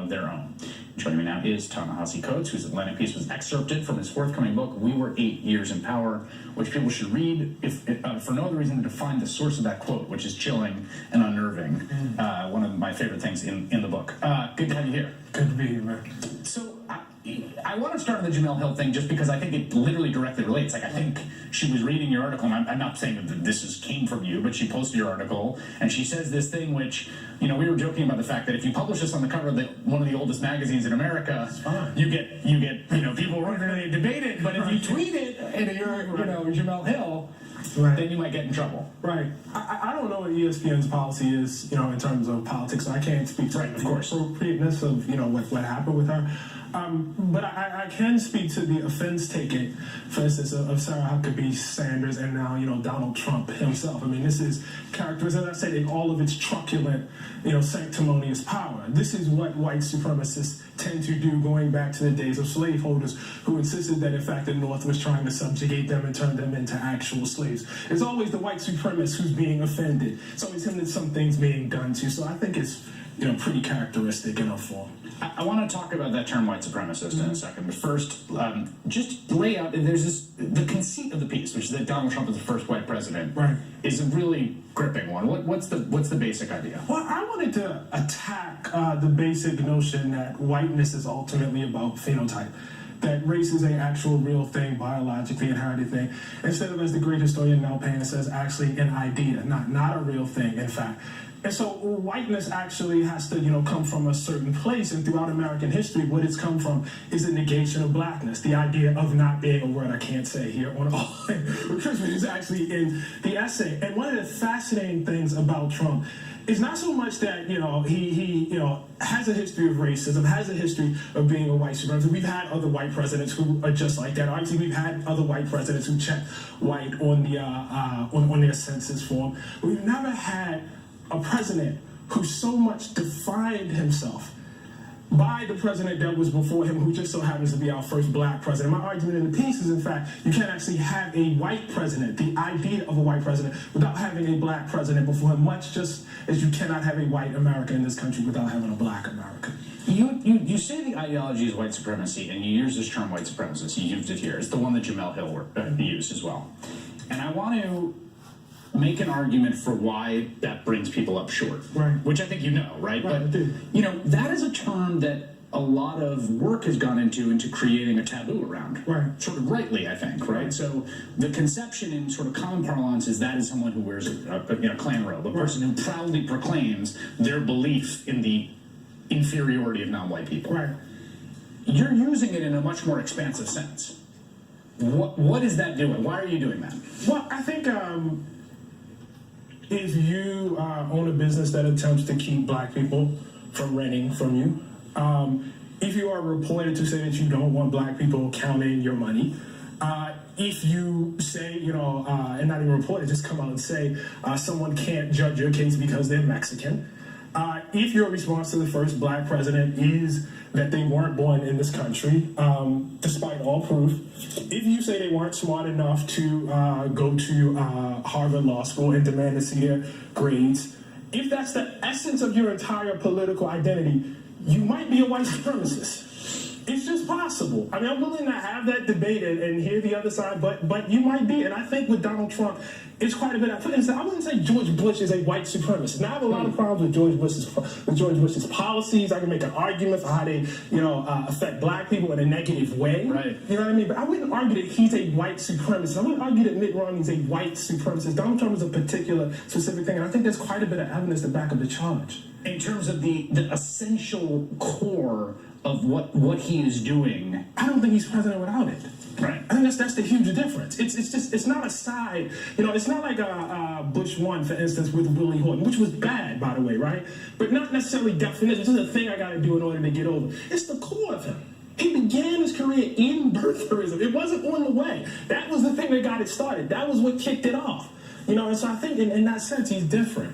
of their own. Joining me now is Ta-nahesi, whose Atlantic piece was excerpted from his forthcoming book, We Were 8 Years in Power, which people should read if for no other reason than to find the source of that quote, which is chilling and unnerving. One of my favorite things in the book. Good to have you here. Good to be here, man. So I want to start on the Jemele Hill thing just because I think it literally directly relates. Like, I think she was reading your article, and I'm not saying that came from you, but she posted your article, and she says this thing which, we were joking about the fact that if you publish this on the cover of one of the oldest magazines in America, you get people ready to debate it, but if you tweet it and you're, Jemele Hill, then you might get in trouble. Right. I don't know what ESPN's policy is, in terms of politics, so I can't speak to the appropriateness of, what happened with her. But I can speak to the offense taken, for instance, of Sarah Huckabee Sanders and now, Donald Trump himself. I mean, this is characterized, as I said, in all of its truculent, sanctimonious power. This is what white supremacists tend to do, going back to the days of slaveholders who insisted that, in fact, the North was trying to subjugate them and turn them into actual slaves. It's always the white supremacist who's being offended. It's always him that something's being done to. So I think it's, pretty characteristic in her form. I want to talk about that term white supremacist in a second, but first, just lay out, there's the conceit of the piece, which is that Donald Trump is the first white president, is a really gripping one. What's the basic idea? Well, I wanted to attack the basic notion that whiteness is ultimately about phenotype. That race is an actual real thing, biologically inherited thing, instead of, as the great historian Nell Payne says, actually an idea, not a real thing, in fact. And so whiteness actually has to, come from a certain place, and throughout American history, what it's come from is the negation of blackness, the idea of not being a word I can't say here on all, which is actually in the essay. And one of the fascinating things about Trump is not so much that, he has a history of racism, has a history of being a white supremacist. We've had other white presidents who are just like that. Obviously, we've had other white presidents who checked white on the on their census form. But we've never had a president who so much defined himself by the president that was before him, who just so happens to be our first black president. My argument in the piece is, in fact, you can't actually have a white president, the idea of a white president, without having a black president before him, much just as you cannot have a white America in this country without having a black America. You say the ideology is white supremacy, and you use this term white supremacist. You used it here. It's the one that Jemele Hill used as well. And I want to make an argument for why that brings people up short, which I think right? But, that is a term that a lot of work has gone into creating a taboo around, sort of rightly, I think, right? So the conception in sort of common parlance is that is someone who wears a Klan robe, a person who proudly proclaims their belief in the inferiority of non-white people. You're using it in a much more expansive sense. What is that doing? Why are you doing that? Well, I think if you own a business that attempts to keep black people from renting from you, if you are reported to say that you don't want black people counting your money, if you say, and not even reported, just come out and say someone can't judge your case because they're Mexican, if your response to the first black president is that they weren't born in this country, despite all proof, if you say they weren't smart enough to go to Harvard Law School and demand to see their grades, if that's the essence of your entire political identity, you might be a white supremacist. It's just possible. I mean, I'm willing to have that debate and hear the other side, but you might be. And I think with Donald Trump, it's quite a bit. I wouldn't say George Bush is a white supremacist. Now I have a lot of problems with George Bush's policies. I can make an argument for how they, affect black people in a negative way. You know what I mean? But I wouldn't argue that he's a white supremacist. I wouldn't argue that Mitt Romney's a white supremacist. Donald Trump is a particular specific thing, and I think there's quite a bit of evidence to back up the charge. In terms of the essential core of what he is doing, I don't think he's president without it. I think that's the huge difference. It's not a side. It's not like Bush 1, for instance, with Willie Horton, which was bad, by the way, right? But not necessarily definition. This is a thing I got to do in order to get over. It's the core of him. He began his career in birtherism. It wasn't on the way. That was the thing that got it started. That was what kicked it off. And so I think in that sense, he's different.